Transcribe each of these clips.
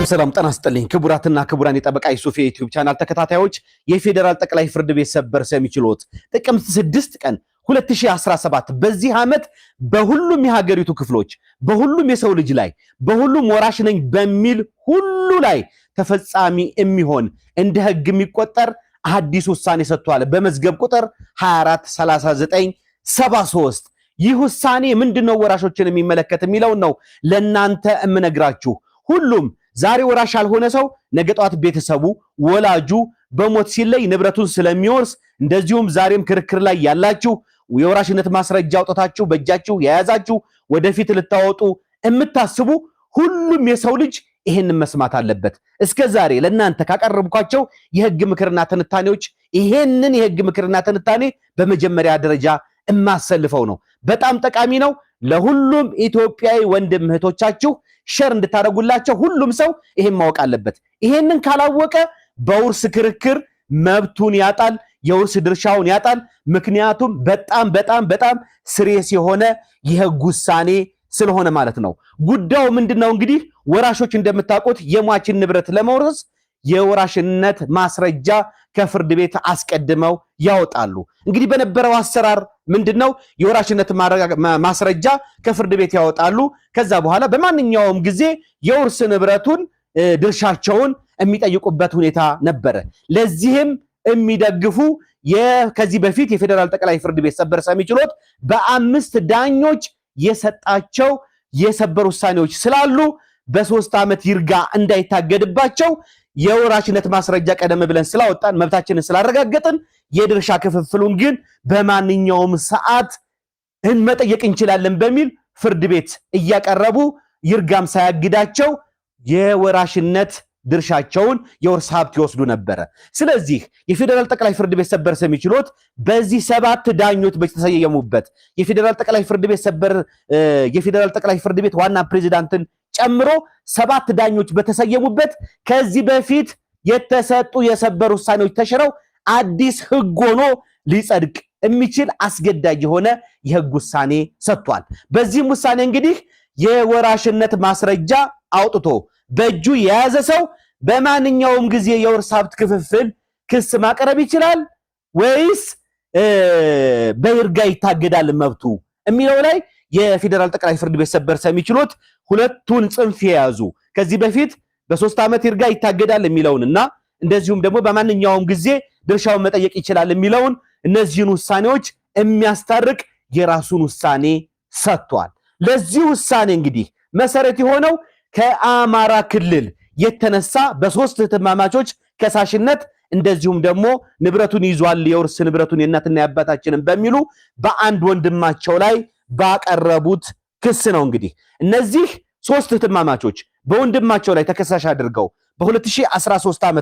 ሰላም ጤና ይስጥልኝ ክቡራትና ክቡራን የጠበቃ ዩሱፍ የዩቲዩብ ቻናል ተከታታዮች የፌደራል ጠቅላይ ፍርድ ቤት ሰበር ሰሚ ችሎት ጥቅምት 6 ቀን 2017 በዚህ ዓመት በሁሉም የሀገሪቱ ክፍሎች በሁሉም የሰው ልጅ ላይ በሁሉም ወራሽ ነኝ በሚል ሁሉ ላይ ተፈጻሚ የሚሆን እንደ ህግ የሚቆጠር አዲስ ውሳኔ ሰጥቷል በመዝገብ ቁጥር 243973 ይህ ውሳኔ ምንድነው ወራሾችን የሚመለከት የሚለው ነው ለናንተ እምነግራችሁ ሁሉም ዛሬ ወራሽ ያልሆነ ሰው ነገ ጧት ቤተሰቡ ወላጁ በሞት ሲለይ ንብረቱን ስለሚወርስ እንደዚሁም ዛሬም ክርክር ላይ ያላችሁ የወራሽነት ማስረጃ አውጣታችሁ በእጃችሁ ያያዛችሁ ወደፊት ልታወጡ እምታስቡ ሁሉም የሰው ልጅ ይሄን መስማት አለበት እስከ ዛሬ ለናንተ ካቀረብኳቸው የህግ ምክርና ትንታኔዎች ይሄንን የህግ ምክርና ትንታኔ በመጀመሪያ ደረጃ እማሰልፈው ነው በጣም ጠቃሚ ነው ለሁሉም ኢትዮጵያዊ ወንድም እህቶቻችሁ ሸር እንድታደርጉላቸው ሁሉም ሰው ይሄን ማወቅ አለበት ይሄንን ካላወቀ በውርስ ክርክር መብቱን ያጣል የውርስ ድርሻውን ያጣል ምክንያቱም በጣም ስሬስ የሆነ የህግ ውሳኔ ስለሆነ ማለት ነው ጉዳዩ ምንድነው እንግዲህ ወራሾች እንደምታውቁት የሟችን ንብረት ለመውረስ የወራሽነት ማስረጃ ከፍርድ ቤት አስቀድመው ያወጣሉ እንግዲህ በነበረው አሰራር ምንድነው የወራሽነት ማስረጃ ከፍርድ ቤት ያወጣሉ ከዛ በኋላ በማንኛውም ጊዜ የውርስ ንብረቱን ድርሻቸውን የሚጠይቁበት ሁኔታ ነበር ለዚህም የሚደግፉ ከዚህ በፊት የፌደራል ጠቅላይ ፍርድ ቤት ሰበር ሰሚ ችሎት በ5 ዳኞች የሰጣቸው የሰበር ውሳኔዎች ስላሉ በ3 ዓመት ይርጋ እንዳይታገድባቸው የወራሽነት ማስረጃ ቀደም ብለን ስላወጣን መብታችንን ስላረጋገጥን የድርሻ ክፍፍሉን ግን በማንኛውም ሰዓት እንመጠየቅ እንችላለን በሚል ፍርድ ቤት እያቀረቡ ይርጋም ሳያግዳቸው የወራሽነት ድርሻቸውን የውርስ ሀብት ይወስዱ ነበር ስለዚህ የፌደራል ጠቅላይ ፍርድ ቤት ሰበር ሰሚ ችሎት በዚህ 7 ዳኞች በተሰየሙበት የፌደራል ጠቅላይ ፍርድ ቤት ዋና ፕሬዝዳንትን ጨምሮ 7 ዳኞች በተሰየሙበት ከዚህ በፊት የተሰጡ የሰበር ውሳኔዎች ተሽረው አዲስ ህግ ሆኖ ሊጸድቅ የሚችል አስገዳጅ የሆነ የህግ ውሳኔ ሰጥቷል በዚህም ውሳኔ እንግዲህ የወራሽነት ማስረጃ አውጥቶ በእጁ የያዘ ሰው በማንኛውም ጊዜ የውርስ ሀብት ክፍፍል ክስ ማቅረብ ይችላል ወይስ በይርጋ ይታገዳል መብቱ የሚለው ላይ የፌደራል ጠቅላይ ፍርድ ቤት ሰበር ሰሚ ችሎት ሁለቱን ጽንፍ የያዙ ከዚህ በፊት በ3 ዓመት ይርጋ ይታገዳል የሚለውንና እንደዚሁም ደግሞ በማንኛውም ጊዜ ድርሻውን መጠየቅ ይችላል የሚለውን እነዚህን ውሳኔዎች የሚያስታርቅ የራሱን ውሳኔ ሰጥቷል ለዚህ ውሳኔ እንግዲህ መሰረት የሆነው ከአማራ ክልል የተነሳ በ3 እህትማማቾች ከሳሽነት እንደዚሁም ደግሞ ንብረቱን ይዟል የውርስ ንብረቱን የእናትና የአባታችንን በሚሉ በአንድ ወንድማቸው ላይ ባቀረቡት ክስ ነው እንግዲህ እነዚህ 3 እህትማማቾች በወንድማቸው ላይ ተከሳሽ አድርገው በ2013 ዓ.ም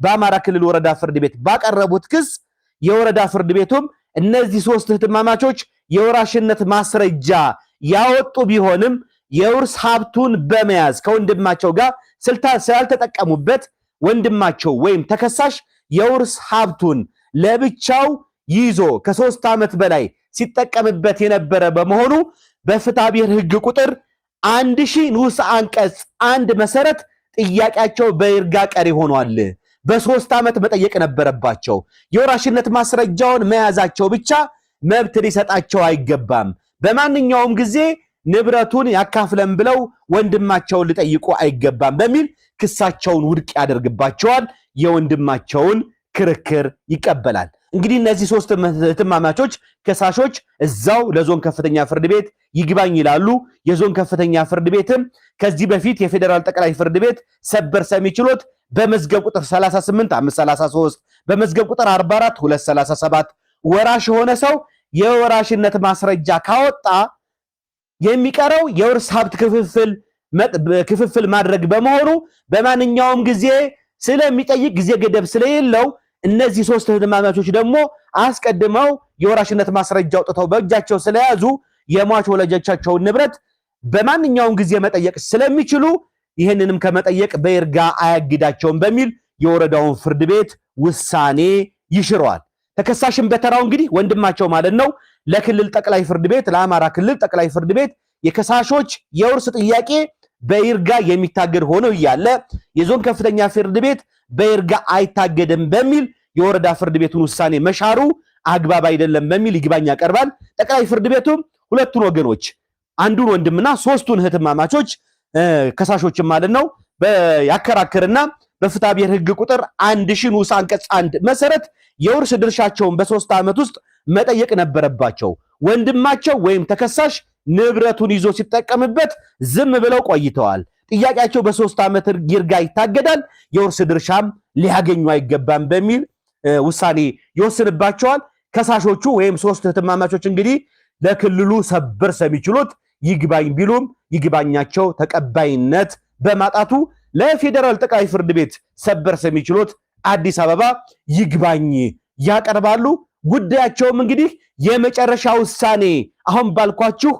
በአማራ ክልል ወረዳ ፍርድ ቤት ባቀረቡት ክስ የወረዳ ፍርድ ቤቱም እነዚህ 3 እህትማማቾች የወራሽነት ማስረጃ ያወጡ ቢሆንም የውርስ ሀብቱን በመያዝ ከወንድማቸው ጋር ስላልተጠቀሙበት ወንድማቸው ወይም ተከሳሽ የውርስ ሀብቱን ለብቻው ይዞ ከ3 ዓመት በላይ ሲጠቀምበት የነበረ በመሆኑ በፍትሐ ብሔር ህግ ቁጥር 1000 ንዑስ አንቀጽ 1 መሰረት ጥያቄያቸው በይርጋ ቀሪ ሆኗል በ3 ዓመት መጠየቅ ነበረባቸው የወራሽነት ማስረጃውን መያዛቸው ብቻ መብት ሊሰጣቸው አይገባም በማንኛውም ጊዜ ንብረቱን ያካፍለን ብለው ወንድማቸውን ሊጠይቁ አይገባም በሚል ክሳቸውን ውድቅ ያደርግባቸዋል የወንድማቸውን ክርክር ይቀበላል እንግዲህ እነዚህ 3 እህትማማቾች ከሳሾች እዛው ለዞን ከፍተኛ ፍርድ ቤት ይግባኝ ይላሉ የዞን ከፍተኛ ፍርድ ቤትም ከዚህ በፊት የፌደራል ጠቅላይ ፍርድ ቤት ሰበር ሰሚ ችሎት በመዝገብ ቁጥር 38533 በመዝገብ ቁጥር 44237 ወራሽ የሆነ ሰው የወራሽነት ማስረጃ ካወጣ የሚቀረው የውርስ ሀብት ክፍፍል ማድረግ በመሆኑ በማንኛውም ጊዜ ስለሚጠይቅ ጊዜ ገደብ ስለሌለው እነዚህ 3 እህትማማቾች ደግሞ አስቀድመው የወራሽነት ማስረጃ አውጥተው በእጃቸው ስለያዙ የሟች ወላጆቻቸውን ንብረት በማንኛውም ጊዜ መጠየቅ ስለሚችሉ ይሄንንም ከመጠየቅ በይርጋ አያግዳቸውም በሚል የወረዳውን ፍርድ ቤት ውሳኔ ይሽረዋል ተከሳሽም በተራው እንግዲህ ወንድማቸው ማለት ነው ለክልል ጠቅላይ ፍርድ ቤት ለአማራ ክልል ጠቅላይ ፍርድ ቤት የከሳሾች የውርስ ጥያቄ በይርጋ የሚታገድ ሆኖ እያለ የዞን ከፍተኛ ፍርድ ቤት በይርጋ አይታገድም በሚል የወረዳ ፍርድ ቤቱን ውሳኔ መሻሩ አግባብ አይደለም በሚል ይግባኝ ያቀርባል። ጠቅላይ ፍርድ ቤቱም ሁለቱን ወገኖች አንዱን ወንድምና ሶስቱን እህትማማቾች ከሳሾችን ማለት ነው ያከራክርና በፍትሐ ብሔር ሕግ ቁጥር 1000 ንዑስ አንቀጽ 1 መሰረት የውርስ ድርሻቸውን በ3 ዓመት ውስጥ መጠየቅ ነበረባቸው። ወንድማቸው ወይም ተከሳሽ ንብረቱን ይዞ ሲጠቀምበት ዝም ብለው ቆይተዋል። ጥያቄያቸው በ3 ዓመት ይርጋ ይታገዳል፣ የውርስ ድርሻም ሊያገኙ አይገባም በሚል ውሳኔ ይወስንባቸዋል። ከሳሾቹ ወይም ሶስት እህትማማቾች እንግዲህ ለክልሉ ሰበር ሰሚ ችሎት ይግባኝ ቢሉም ይግባኛቸው ተቀባይነት በማጣቱ ለፌደራል ጠቅላይ ፍርድ ቤት ሰበር ሰሚ ችሎት አዲስ አበባ ይግባኝ ያቀርባሉ። ጉዳያቸውም እንግዲህ የመጨረሻ ውሳኔ አሁን ባልኳችሁ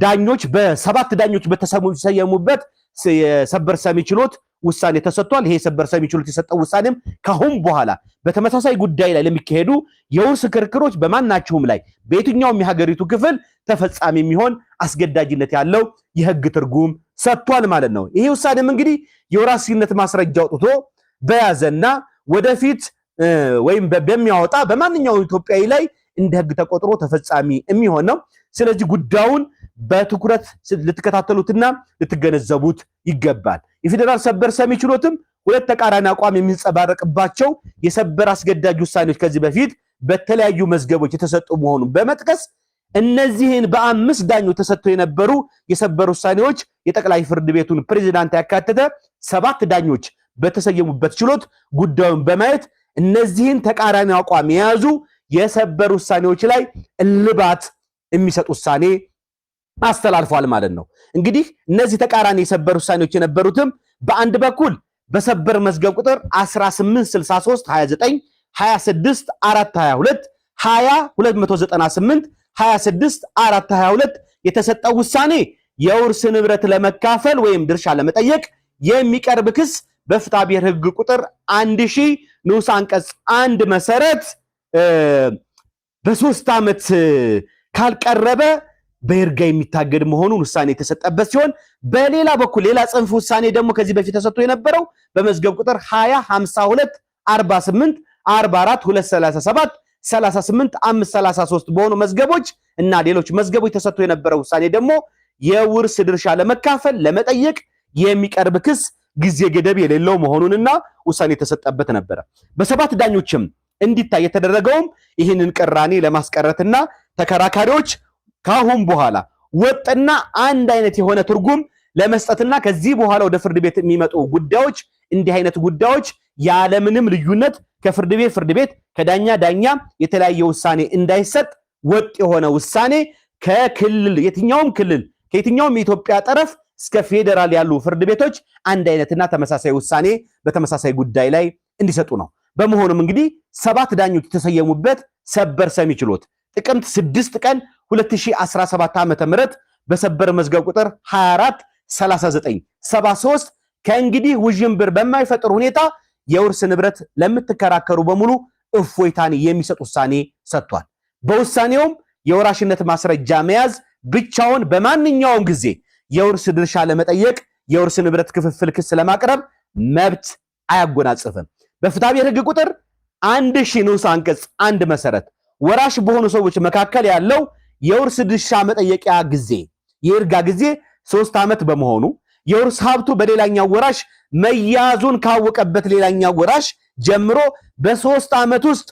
ዳኞች በ7 ዳኞች በተሰየሙበት የሰበር ሰሚ ችሎት ውሳኔ ተሰጥቷል። ይሄ ሰበር ሰሚ ችሎት የሰጠው ውሳኔም ካሁን በኋላ በተመሳሳይ ጉዳይ ላይ ለሚካሄዱ የውርስ ክርክሮች በማናቸውም ላይ በየትኛውም የሀገሪቱ ክፍል ተፈጻሚ የሚሆን አስገዳጅነት ያለው የህግ ትርጉም ሰጥቷል ማለት ነው። ይሄ ውሳኔም እንግዲህ የወራሽነት ማስረጃ አውጥቶ በያዘና ወደፊት ወይም በሚያወጣ በማንኛውም ኢትዮጵያዊ ላይ እንደ ህግ ተቆጥሮ ተፈጻሚ የሚሆን ነው። ስለዚህ ጉዳዩን በትኩረት ልትከታተሉትና ልትገነዘቡት ይገባል። የፌደራል ሰበር ሰሚ ችሎትም ሁለት ተቃራኒ አቋም የሚንጸባረቅባቸው የሰበር አስገዳጅ ውሳኔዎች ከዚህ በፊት በተለያዩ መዝገቦች የተሰጡ መሆኑን በመጥቀስ እነዚህን በ5 ዳኞች ተሰጥተው የነበሩ የሰበር ውሳኔዎች የጠቅላይ ፍርድ ቤቱን ፕሬዝዳንት ያካተተ 7 ዳኞች በተሰየሙበት ችሎት ጉዳዩን በማየት እነዚህን ተቃራኒ አቋም የያዙ የሰበር ውሳኔዎች ላይ እልባት የሚሰጥ ውሳኔ አስተላልፏል ማለት ነው። እንግዲህ እነዚህ ተቃራኒ የሰበር ውሳኔዎች የነበሩትም በአንድ በኩል በሰበር መዝገብ ቁጥር 1863 29 26 422 20 298 26 422 የተሰጠው ውሳኔ የውርስ ንብረት ለመካፈል ወይም ድርሻ ለመጠየቅ የሚቀርብ ክስ በፍትሐ ብሔር ሕግ ቁጥር 1000 ንዑስ አንቀጽ 1 መሰረት በ3 ዓመት ካልቀረበ በይርጋ የሚታገድ መሆኑን ውሳኔ የተሰጠበት ሲሆን በሌላ በኩል ሌላ ጽንፍ ውሳኔ ደግሞ ከዚህ በፊት ተሰጥቶ የነበረው በመዝገብ ቁጥር 20 52 48 44 237 38 533 በሆኑ መዝገቦች እና ሌሎች መዝገቦች ተሰጥቶ የነበረው ውሳኔ ደግሞ የውርስ ድርሻ ለመካፈል ለመጠየቅ የሚቀርብ ክስ ጊዜ ገደብ የሌለው መሆኑንና ውሳኔ የተሰጠበት ነበር። በ7 ዳኞችም እንዲታይ የተደረገውም ይህንን ቅራኔ ለማስቀረትና ተከራካሪዎች ካሁን በኋላ ወጥና አንድ አይነት የሆነ ትርጉም ለመስጠትና ከዚህ በኋላ ወደ ፍርድ ቤት የሚመጡ ጉዳዮች እንዲህ አይነት ጉዳዮች ያለምንም ልዩነት ከፍርድ ቤት ፍርድ ቤት ከዳኛ ዳኛ የተለያየ ውሳኔ እንዳይሰጥ ወጥ የሆነ ውሳኔ ከክልል የትኛውም ክልል ከየትኛውም የኢትዮጵያ ጠረፍ እስከ ፌደራል ያሉ ፍርድ ቤቶች አንድ አይነትና ተመሳሳይ ውሳኔ በተመሳሳይ ጉዳይ ላይ እንዲሰጡ ነው። በመሆኑም እንግዲህ 7 ዳኞች የተሰየሙበት ሰበር ሰሚ ችሎት ጥቅምት 6 ቀን 2017 ዓ.ም በሰበር መዝገብ ቁጥር 24 39 73 ከእንግዲህ ውዥንብር በማይፈጥር ሁኔታ የውርስ ንብረት ለምትከራከሩ በሙሉ እፎይታን የሚሰጥ ውሳኔ ሰጥቷል። በውሳኔውም የወራሽነት ማስረጃ መያዝ ብቻውን በማንኛውም ጊዜ የውርስ ድርሻ ለመጠየቅ የውርስ ንብረት ክፍፍል ክስ ለማቅረብ መብት አያጎናጽፍም። በፍትሐ ብሔር ሕግ ቁጥር 1000 ንዑስ አንቀጽ 1 መሰረት ወራሽ በሆኑ ሰዎች መካከል ያለው የውርስ ድርሻ መጠየቂያ ጊዜ የይርጋ ጊዜ 3 ዓመት በመሆኑ የውርስ ሀብቱ በሌላኛው ወራሽ መያዙን ካወቀበት ሌላኛው ወራሽ ጀምሮ በ3 ዓመት ውስጥ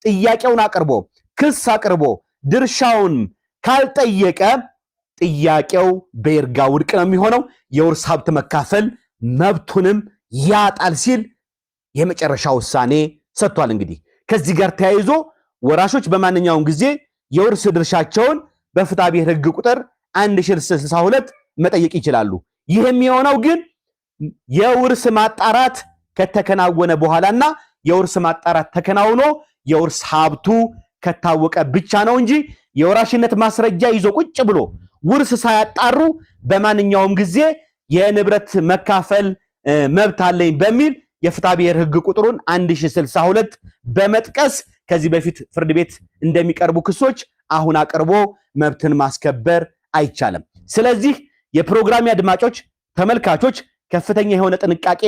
ጥያቄውን አቅርቦ ክስ አቅርቦ ድርሻውን ካልጠየቀ ጥያቄው በይርጋ ውድቅ ነው የሚሆነው። የውርስ ሀብት መካፈል መብቱንም ያጣል ሲል የመጨረሻ ውሳኔ ሰጥቷል። እንግዲህ ከዚህ ጋር ተያይዞ ወራሾች በማንኛውም ጊዜ የውርስ ድርሻቸውን በፍትሐ ብሔር ሕግ ቁጥር 1062 መጠየቅ ይችላሉ። ይህ የሚሆነው ግን የውርስ ማጣራት ከተከናወነ በኋላና የውርስ ማጣራት ተከናውኖ የውርስ ሀብቱ ከታወቀ ብቻ ነው እንጂ የወራሽነት ማስረጃ ይዞ ቁጭ ብሎ ውርስ ሳያጣሩ በማንኛውም ጊዜ የንብረት መካፈል መብት አለኝ በሚል የፍትሐ ብሔር ሕግ ቁጥሩን 1062 በመጥቀስ ከዚህ በፊት ፍርድ ቤት እንደሚቀርቡ ክሶች አሁን አቅርቦ መብትን ማስከበር አይቻልም። ስለዚህ የፕሮግራም አድማጮች ተመልካቾች ከፍተኛ የሆነ ጥንቃቄ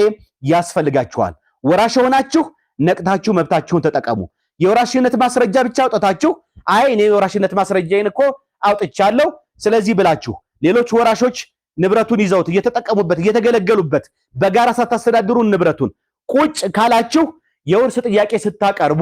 ያስፈልጋችኋል። ወራሽ ሆናችሁ ነቅታችሁ መብታችሁን ተጠቀሙ። የወራሽነት ማስረጃ ብቻ አውጣታችሁ አይ እኔ የወራሽነት ማስረጃዬን እኮ አውጥቻለሁ ስለዚህ ብላችሁ ሌሎች ወራሾች ንብረቱን ይዘውት እየተጠቀሙበት እየተገለገሉበት በጋራ ሳታስተዳድሩ ንብረቱን ቁጭ ካላችሁ የውርስ ጥያቄ ስታቀርቡ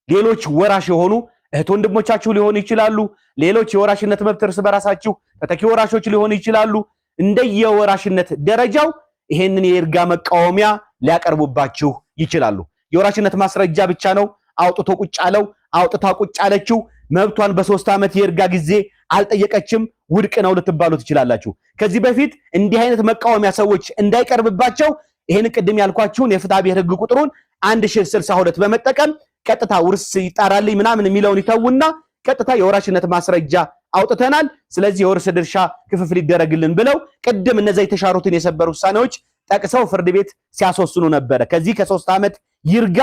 ሌሎች ወራሽ የሆኑ እህት ወንድሞቻችሁ ሊሆኑ ይችላሉ። ሌሎች የወራሽነት መብት እርስ በራሳችሁ ተተኪ ወራሾች ሊሆኑ ይችላሉ። እንደየወራሽነት ደረጃው ይሄንን የይርጋ መቃወሚያ ሊያቀርቡባችሁ ይችላሉ። የወራሽነት ማስረጃ ብቻ ነው አውጥቶ ቁጭ አለው አውጥታ ቁጭ አለችው መብቷን በ3 ዓመት የይርጋ ጊዜ አልጠየቀችም ውድቅ ነው ልትባሉ ትችላላችሁ። ከዚህ በፊት እንዲህ አይነት መቃወሚያ ሰዎች እንዳይቀርብባቸው ይሄን ቅድም ያልኳችሁን የፍትሐ ብሔር ህግ ቁጥሩን 1062 በመጠቀም ቀጥታ ውርስ ይጣራልኝ ምናምን የሚለውን ይተውና ቀጥታ የወራሽነት ማስረጃ አውጥተናል ስለዚህ የውርስ ድርሻ ክፍፍል ይደረግልን ብለው ቅድም እነዛ የተሻሩትን የሰበሩ ውሳኔዎች ጠቅሰው ፍርድ ቤት ሲያስወስኑ ነበር። ከዚህ ከ3 ዓመት ይርጋ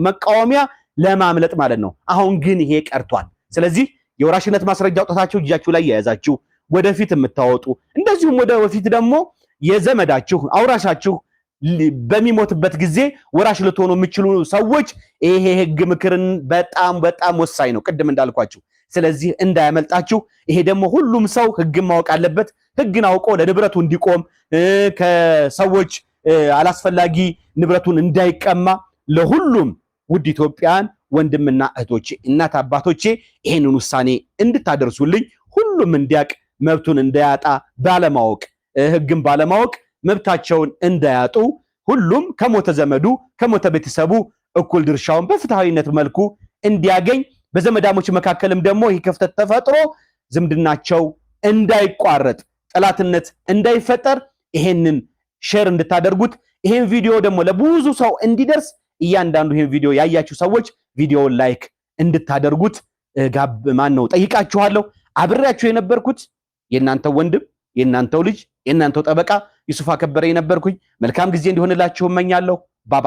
መቃወሚያ ለማምለጥ ማለት ነው። አሁን ግን ይሄ ቀርቷል። ስለዚህ የወራሽነት ማስረጃ አውጥታችሁ እጃችሁ ላይ ያያዛችሁ ወደፊት የምታወጡ እንደዚሁም ወደፊት ደግሞ የዘመዳችሁ አውራሻችሁ በሚሞትበት ጊዜ ወራሽ ልትሆኑ የምትችሉ ሰዎች ይሄ ህግ ምክርን በጣም ወሳኝ ነው ቅድም እንዳልኳችሁ። ስለዚህ እንዳያመልጣችሁ። ይሄ ደግሞ ሁሉም ሰው ህግን ማወቅ አለበት። ህግን አውቆ ለንብረቱ እንዲቆም ከሰዎች አላስፈላጊ ንብረቱን እንዳይቀማ ለሁሉም ውድ ኢትዮጵያን ወንድምና እህቶቼ እናት አባቶቼ ይሄንን ውሳኔ እንድታደርሱልኝ ሁሉም እንዲያቅ መብቱን እንዳያጣ ባለማወቅ ህግን ባለማወቅ መብታቸውን እንዳያጡ ሁሉም ከሞተ ዘመዱ ከሞተ ቤተሰቡ እኩል ድርሻውን በፍትሃዊነት መልኩ እንዲያገኝ በዘመዳሞች መካከልም ደግሞ ይህ ክፍተት ተፈጥሮ ዝምድናቸው እንዳይቋረጥ ጠላትነት እንዳይፈጠር ይሄንን ሼር እንድታደርጉት ይሄን ቪዲዮ ደግሞ ለብዙ ሰው እንዲደርስ እያንዳንዱ ይሄን ቪዲዮ ያያችሁ ሰዎች ቪዲዮውን ላይክ እንድታደርጉት ጠይቃችኋለሁ። አብሬያችሁ የነበርኩት የእናንተው ወንድም የእናንተው ልጅ የእናንተው ጠበቃ ዩሱፍ አከበረ የነበርኩኝ። መልካም ጊዜ እንዲሆንላችሁ እመኛለሁ። ባባይ